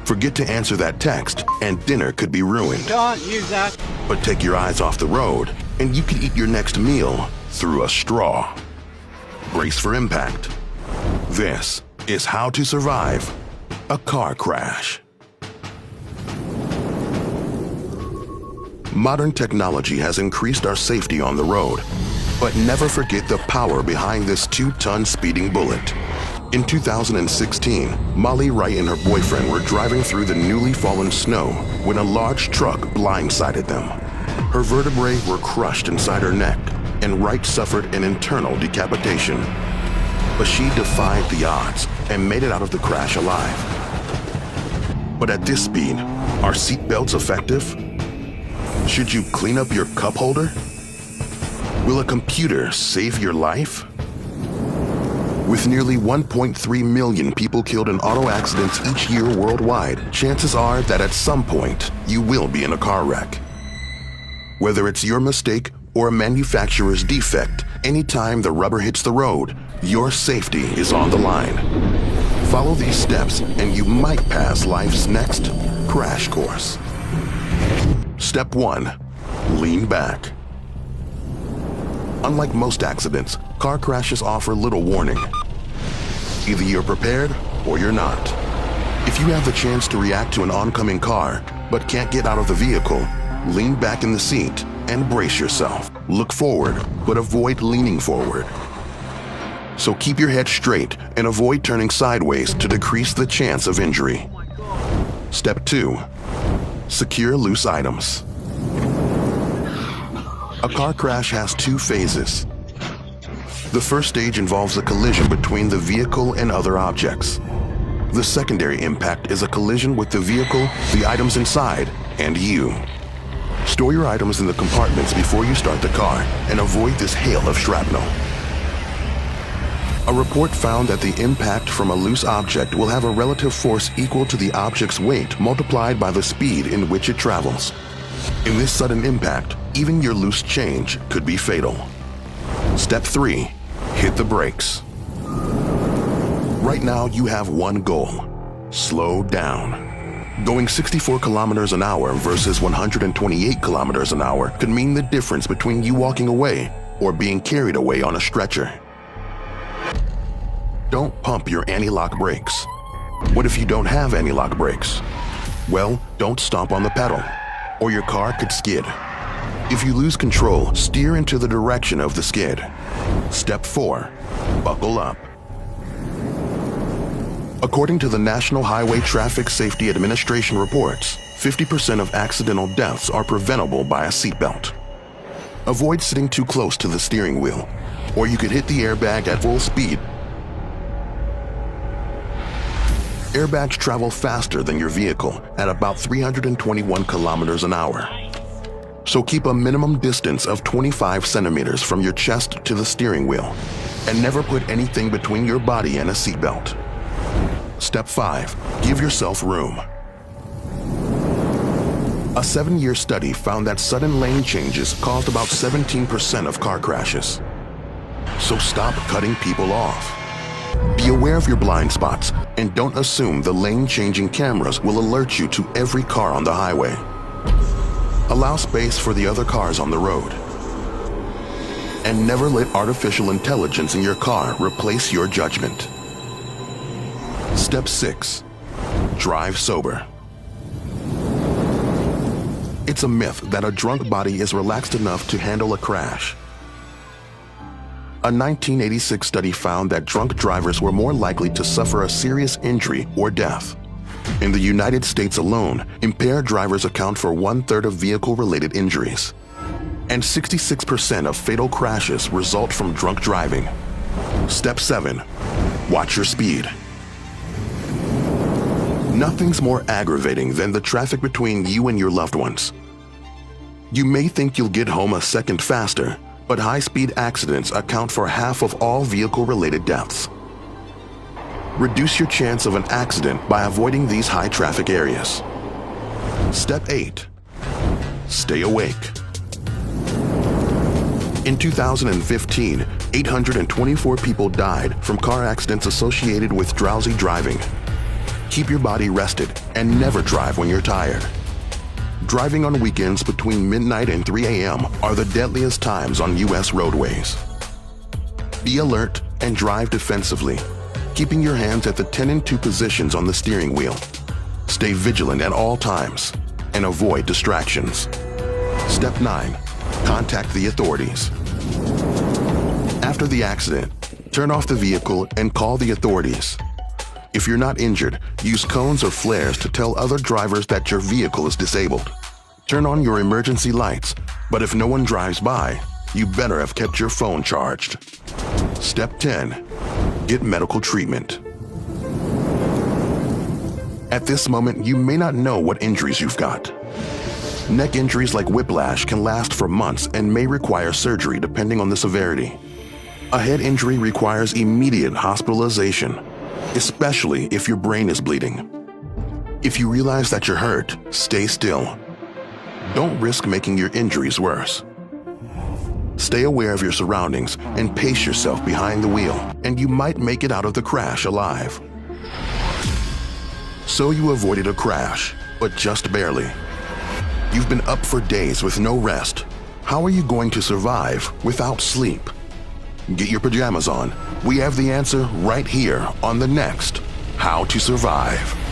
Forget to answer that text, and dinner could be ruined. Don't use that. But take your eyes off the road, and you can eat your next meal through a straw. Brace for impact. This is how to survive a car crash. Modern technology has increased our safety on the road, but never forget the power behind this 2-ton speeding bullet. In 2016, Molly Wright and her boyfriend were driving through the newly fallen snow when a large truck blindsided them. Her vertebrae were crushed inside her neck, and Wright suffered an internal decapitation. But she defied the odds and made it out of the crash alive. But at this speed, are seatbelts effective? Should you clean up your cup holder? Will a computer save your life? With nearly 1.3 million people killed in auto accidents each year worldwide, chances are that at some point you will be in a car wreck. Whether it's your mistake or a manufacturer's defect, anytime the rubber hits the road, your safety is on the line. Follow these steps and you might pass life's next crash course. Step 1. Lean back. Unlike most accidents, car crashes offer little warning. Either you're prepared or you're not. If you have the chance to react to an oncoming car but can't get out of the vehicle, lean back in the seat and brace yourself. Look forward, but avoid leaning forward. So keep your head straight and avoid turning sideways to decrease the chance of injury. Step 2. Secure loose items. A car crash has 2 phases. The first stage involves a collision between the vehicle and other objects. The secondary impact is a collision with the vehicle, the items inside, and you. Store your items in the compartments before you start the car and avoid this hail of shrapnel. A report found that the impact from a loose object will have a relative force equal to the object's weight multiplied by the speed in which it travels. In this sudden impact, even your loose change could be fatal. Step 3. Hit the brakes. Right now you have one goal: slow down. Going 64 kilometers an hour versus 128 kilometers an hour could mean the difference between you walking away or being carried away on a stretcher. Don't pump your anti-lock brakes. What if you don't have anti-lock brakes? Well, don't stomp on the pedal, or your car could skid. If you lose control, steer into the direction of the skid. Step 4. Buckle up. According to the National Highway Traffic Safety Administration reports, 50% of accidental deaths are preventable by a seatbelt. Avoid sitting too close to the steering wheel, or you could hit the airbag at full speed. Airbags travel faster than your vehicle at about 321 kilometers an hour. So keep a minimum distance of 25 centimeters from your chest to the steering wheel, and never put anything between your body and a seatbelt. Step 5. Give yourself room. A 7-year study found that sudden lane changes caused about 17% of car crashes. So stop cutting people off. Be aware of your blind spots and don't assume the lane-changing cameras will alert you to every car on the highway. Allow space for the other cars on the road. And never let artificial intelligence in your car replace your judgment. Step 6. Drive sober. It's a myth that a drunk body is relaxed enough to handle a crash. A 1986 study found that drunk drivers were more likely to suffer a serious injury or death. In the United States alone, impaired drivers account for 1/3 of vehicle-related injuries. And 66% of fatal crashes result from drunk driving. Step 7. Watch your speed. Nothing's more aggravating than the traffic between you and your loved ones. You may think you'll get home a second faster, but high-speed accidents account for half of all vehicle-related deaths. Reduce your chance of an accident by avoiding these high-traffic areas. Step 8. Stay awake. In 2015, 824 people died from car accidents associated with drowsy driving. Keep your body rested and never drive when you're tired. Driving on weekends between midnight and 3 a.m. are the deadliest times on U.S. roadways. Be alert and drive defensively, keeping your hands at the 10 and 2 positions on the steering wheel. Stay vigilant at all times and avoid distractions. Step 9. Contact the authorities. After the accident, turn off the vehicle and call the authorities. If you're not injured, use cones or flares to tell other drivers that your vehicle is disabled. Turn on your emergency lights, but if no one drives by, you better have kept your phone charged. Step 10. Get medical treatment. At this moment, you may not know what injuries you've got. Neck injuries like whiplash can last for months and may require surgery depending on the severity. A head injury requires immediate hospitalization, especially if your brain is bleeding. If you realize that you're hurt, stay still. Don't risk making your injuries worse. Stay aware of your surroundings and pace yourself behind the wheel, and you might make it out of the crash alive. So you avoided a crash, but just barely. You've been up for days with no rest. How are you going to survive without sleep? Get your pajamas on. We have the answer right here on the next How to Survive.